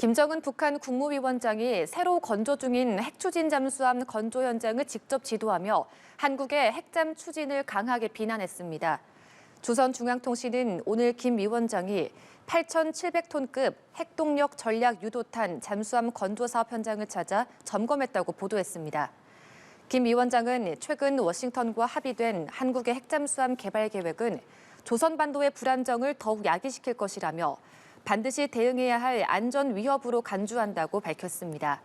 김정은 북한 국무위원장이 새로 건조 중인 핵추진 잠수함 건조 현장을 직접 지도하며 한국의 핵잠 추진을 강하게 비난했습니다. 조선중앙통신은 오늘 김 위원장이 8,700톤급 핵동력 전략 유도탄 잠수함 건조 사업 현장을 찾아 점검했다고 보도했습니다. 김 위원장은 최근 워싱턴과 합의된 한국의 핵잠수함 개발 계획은 조선반도의 불안정을 더욱 야기시킬 것이라며 반드시 대응해야 할 안전 위협으로 간주한다고 밝혔습니다.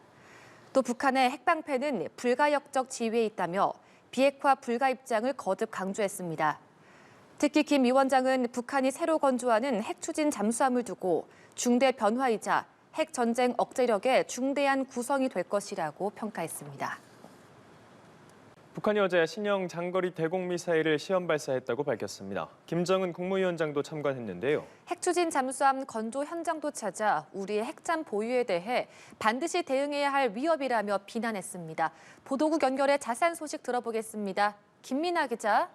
또 북한의 핵방패는 불가역적 지위에 있다며 비핵화 불가 입장을 거듭 강조했습니다. 특히 김 위원장은 북한이 새로 건조하는 핵추진 잠수함을 두고 중대 변화이자 핵전쟁 억제력의 중대한 구성이 될 것이라고 평가했습니다. 북한이 어제 신형 장거리 대공미사일을 시험 발사했다고 밝혔습니다. 김정은 국무위원장도 참관했는데요. 핵추진 잠수함 건조 현장도 찾아 우리의 핵잠 보유에 대해 반드시 대응해야 할 위협이라며 비난했습니다. 보도국 연결해 자세한 소식 들어보겠습니다. 김민아 기자.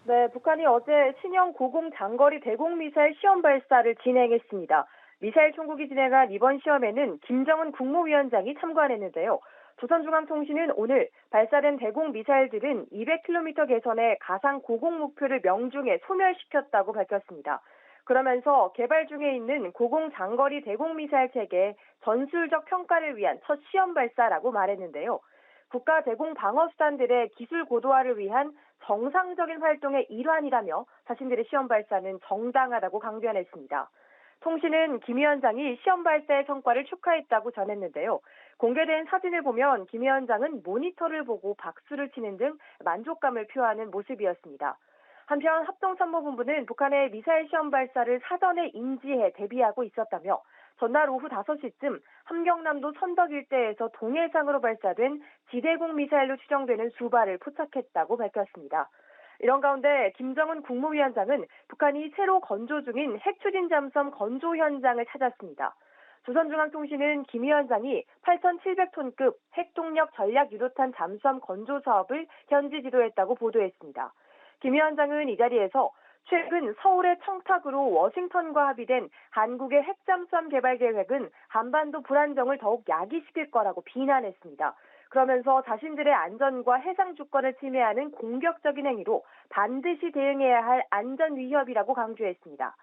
네, 북한이 어제 신형 고공 장거리 대공미사일 시험 발사를 진행했습니다. 미사일 총국이 진행한 이번 시험에는 김정은 국무위원장이 참관했는데요. 조선중앙통신은 오늘 발사된 대공미사일들은 200km 계선의 가상 고공 목표를 명중해 소멸시켰다고 밝혔습니다. 그러면서 개발 중에 있는 고공 장거리 대공미사일 체계의 전술적 평가를 위한 첫 시험 발사라고 말했는데요. 국가 대공 방어 수단들의 기술 고도화를 위한 정상적인 활동의 일환이라며 자신들의 시험 발사는 정당하다고 강변했습니다. 통신은 김 위원장이 시험 발사의 성과를 축하했다고 전했는데요. 공개된 사진을 보면 김 위원장은 모니터를 보고 박수를 치는 등 만족감을 표하는 모습이었습니다. 한편 합동参謀본부는 북한의 미사일 시험 발사를 사전에 인지해 대비하고 있었다며 전날 오후 5시쯤 함경남도 선덕 일대에서 동해상으로 발사된 지대공 미사일로 추정되는 수발을 포착했다고 밝혔습니다. 이런 가운데 김정은 국무위원장은 북한이 새로 건조 중인 핵추진 잠수함 건조 현장을 찾았습니다. 조선중앙통신은 김 위원장이 8,700톤급 핵동력 전략 유도탄 잠수함 건조 사업을 현지 지도했다고 보도했습니다. 김 위원장은 이 자리에서 최근 서울의 청탁으로 워싱턴과 합의된 한국의 핵잠수함 개발 계획은 한반도 불안정을 더욱 야기시킬 거라고 비난했습니다. 그러면서 자신들의 안전과 해상 주권을 침해하는 공격적인 행위로 반드시 대응해야 할 안전 위협이라고 강조했습니다.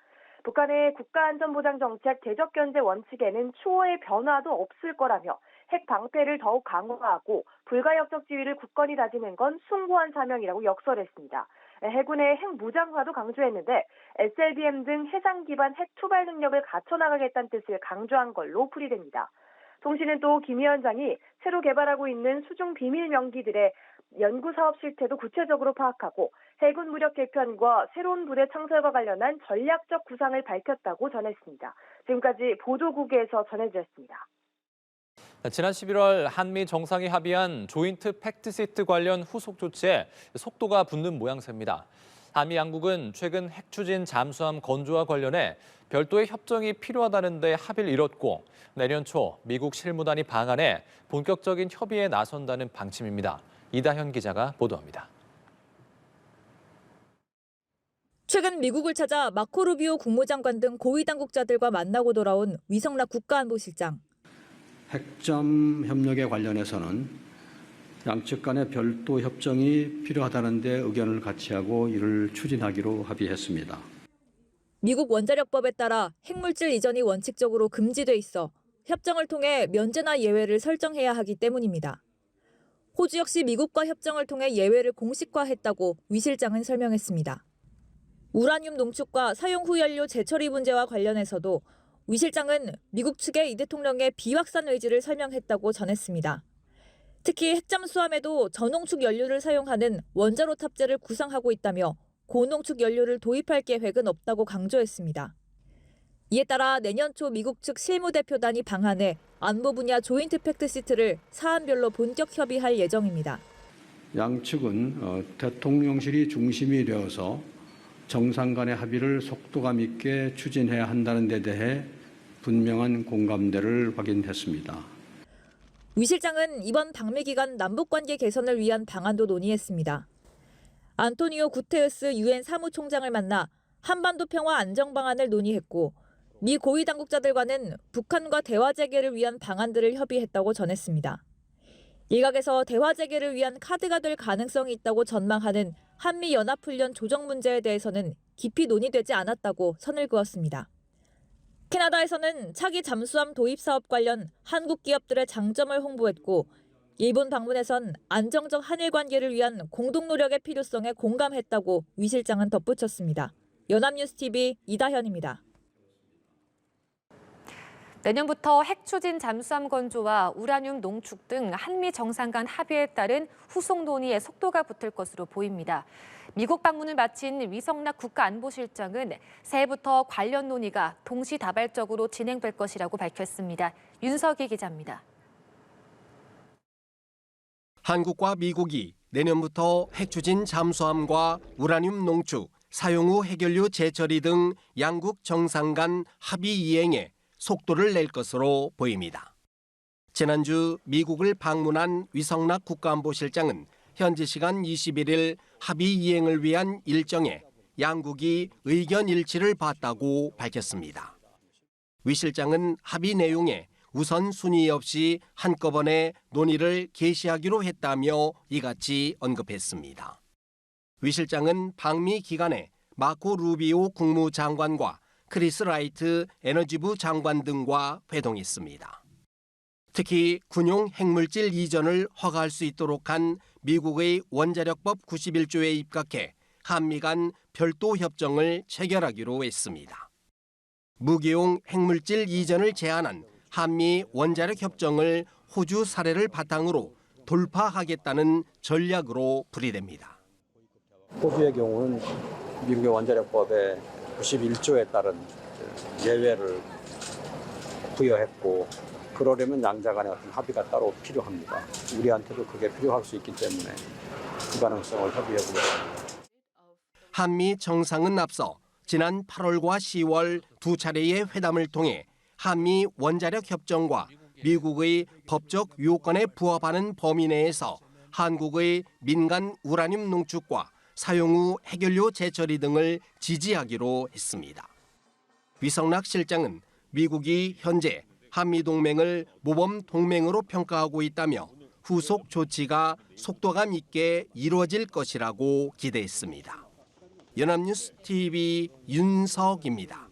북한의 국가안전보장정책 대적견제 원칙에는 추호의 변화도 없을 거라며 핵 방패를 더욱 강화하고 불가역적 지위를 굳건히 다지는 건 숭고한 사명이라고 역설했습니다. 해군의 핵 무장화도 강조했는데 SLBM 등 해상 기반 핵 투발 능력을 갖춰나가겠다는 뜻을 강조한 걸로 풀이됩니다. 통신은 또 김 위원장이 새로 개발하고 있는 수중 비밀 명기들의 연구사업 실태도 구체적으로 파악하고 해군 무력 개편과 새로운 부대 창설과 관련한 전략적 구상을 밝혔다고 전했습니다. 지금까지 보도국에서 전해드렸습니다. 지난 11월 한미 정상이 합의한 조인트 팩트시트 관련 후속 조치에 속도가 붙는 모양새입니다. 한미 양국은 최근 핵추진 잠수함 건조와 관련해 별도의 협정이 필요하다는 데 합의를 이뤘고 내년 초 미국 실무단이 방한해 본격적인 협의에 나선다는 방침입니다. 이다현 기자가 보도합니다. 최근 미국을 찾아 마코 루비오 국무장관 등 고위 당국자들과 만나고 돌아온 위성락 국가안보실장. 핵잠 협력에 관련해서는 양측 간의 별도 협정이 필요하다는 데 의견을 같이 하고 이를 추진하기로 합의했습니다. 미국 원자력법에 따라 핵물질 이전이 원칙적으로 금지돼 있어 협정을 통해 면제나 예외를 설정해야 하기 때문입니다. 호주 역시 미국과 협정을 통해 예외를 공식화했다고 위 실장은 설명했습니다. 우라늄 농축과 사용 후 연료 재처리 문제와 관련해서도 위 실장은 미국 측의 이 대통령의 비확산 의지를 설명했다고 전했습니다. 특히 핵잠수함에도 저농축 연료를 사용하는 원자로 탑재를 구상하고 있다며 고농축 연료를 도입할 계획은 없다고 강조했습니다. 이에 따라 내년 초 미국 측 실무대표단이 방한해 안보 분야 조인트 팩트시트를 사안별로 본격 협의할 예정입니다. 양측은 대통령실이 중심이 되어서 정상 간의 합의를 속도감 있게 추진해야 한다는 데 대해 분명한 공감대를 확인했습니다. 위 실장은 이번 방미 기간 남북관계 개선을 위한 방안도 논의했습니다. 안토니오 구테르스 유엔 사무총장을 만나 한반도 평화 안정 방안을 논의했고 미 고위 당국자들과는 북한과 대화 재개를 위한 방안들을 협의했다고 전했습니다. 일각에서 대화 재개를 위한 카드가 될 가능성이 있다고 전망하는 한미연합훈련 조정 문제에 대해서는 깊이 논의되지 않았다고 선을 그었습니다. 캐나다에서는 차기 잠수함 도입 사업 관련 한국 기업들의 장점을 홍보했고, 일본 방문에선 안정적 한일 관계를 위한 공동 노력의 필요성에 공감했다고 위 실장은 덧붙였습니다. 연합뉴스TV 이다현입니다. 내년부터 핵 추진 잠수함 건조와 우라늄 농축 등 한미 정상 간 합의에 따른 후속 논의에 속도가 붙을 것으로 보입니다. 미국 방문을 마친 위성락 국가안보실장은 새해부터 관련 논의가 동시다발적으로 진행될 것이라고 밝혔습니다. 윤석희 기자입니다. 한국과 미국이 내년부터 핵 추진 잠수함과 우라늄 농축, 사용 후 핵연료 재처리 등 양국 정상 간 합의 이행에 속도를 낼 것으로 보입니다. 지난주 미국을 방문한 위성락 국가안보실장은 현지 시간 21일 합의 이행을 위한 일정에 양국이 의견 일치를 봤다고 밝혔습니다. 위 실장은 합의 내용에 우선순위 없이 한꺼번에 논의를 개시하기로 했다며 이같이 언급했습니다. 위 실장은 방미 기간에 마코 루비오 국무장관과 크리스 라이트 에너지부 장관 등과 회동했습니다. 특히 군용 핵물질 이전을 허가할 수 있도록 한 미국의 원자력법 91조에 입각해 한미 간 별도 협정을 체결하기로 했습니다. 무기용 핵물질 이전을 제한한 한미 원자력 협정을 호주 사례를 바탕으로 돌파하겠다는 전략으로 풀이됩니다. 호주의 경우는 미국의 원자력법의 91조에 따른 예외를 부여했고, 그러려면 양자 간의 어떤 합의가 따로 필요합니다. 우리한테도 그게 필요할 수 있기 때문에 그 가능성을 협의해보겠습니다. 한미 정상은 앞서 지난 8월과 10월 두 차례의 회담을 통해 한미 원자력 협정과 미국의 법적 요건에 부합하는 범위 내에서 한국의 민간 우라늄 농축과 사용 후 핵연료 재처리 등을 지지하기로 했습니다. 위성락 실장은 미국이 현재 한미동맹을 모범 동맹으로 평가하고 있다며 후속 조치가 속도감 있게 이루어질 것이라고 기대했습니다. 연합뉴스 TV 윤석입니다.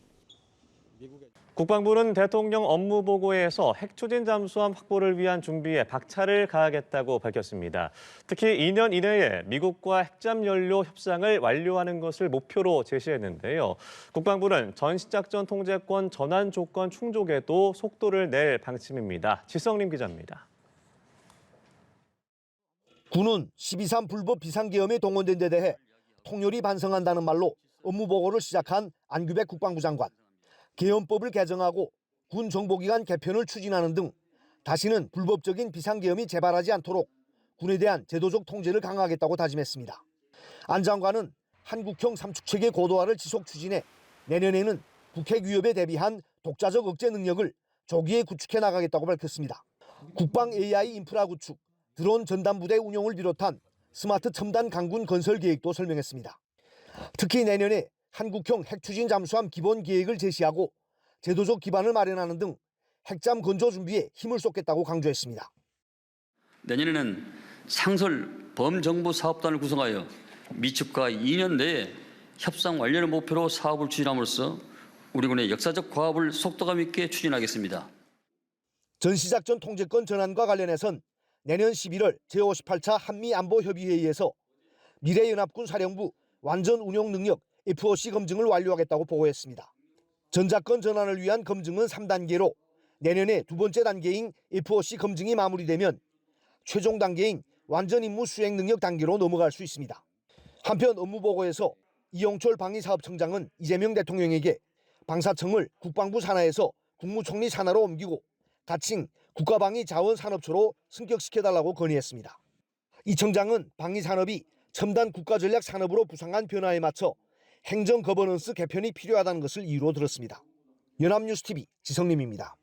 국방부는 대통령 업무보고에서 핵 추진 잠수함 확보를 위한 준비에 박차를 가하겠다고 밝혔습니다. 특히 2년 이내에 미국과 핵잠 연료 협상을 완료하는 것을 목표로 제시했는데요. 국방부는 전시작전 통제권 전환 조건 충족에도 속도를 낼 방침입니다. 지성림 기자입니다. 군은 12.3 불법 비상계엄에 동원된 데 대해 통렬히 반성한다는 말로 업무보고를 시작한 안규백 국방부 장관. 계엄법을 개정하고 군 정보기관 개편을 추진하는 등 다시는 불법적인 비상계엄이 재발하지 않도록 군에 대한 제도적 통제를 강화하겠다고 다짐했습니다. 안 장관은 한국형 삼축체계 고도화를 지속 추진해 내년에는 북핵 위협에 대비한 독자적 억제 능력을 조기에 구축해 나가겠다고 밝혔습니다. 국방 AI 인프라 구축, 드론 전담부대 운용을 비롯한 스마트 첨단 강군 건설 계획도 설명했습니다. 특히 내년에 한국형 핵추진 잠수함 기본 계획을 제시하고 제도적 기반을 마련하는 등 핵잠 건조 준비에 힘을 쏟겠다고 강조했습니다. 내년에는 상설 범정부 사업단을 구성하여 미측과 2년 내에 협상 완료를 목표로 사업을 추진함으로써 우리 군의 역사적 과업을 속도감 있게 추진하겠습니다. 전시작전 통제권 전환과 관련해선 내년 11월 제58차 한미안보협의회의에서 미래연합군 사령부 완전 운용 능력 FOC 검증을 완료하겠다고 보고했습니다. 전작권 전환을 위한 검증은 3단계로 내년에 두 번째 단계인 FOC 검증이 마무리되면 최종 단계인 완전 임무 수행 능력 단계로 넘어갈 수 있습니다. 한편 업무보고에서 이용철 방위사업청장은 이재명 대통령에게 방사청을 국방부 산하에서 국무총리 산하로 옮기고 가칭 국가방위자원산업초로 승격시켜달라고 건의했습니다. 이 청장은 방위산업이 첨단 국가전략 산업으로 부상한 변화에 맞춰 행정 거버넌스 개편이 필요하다는 것을 이유로 들었습니다. 연합뉴스TV 지성림입니다.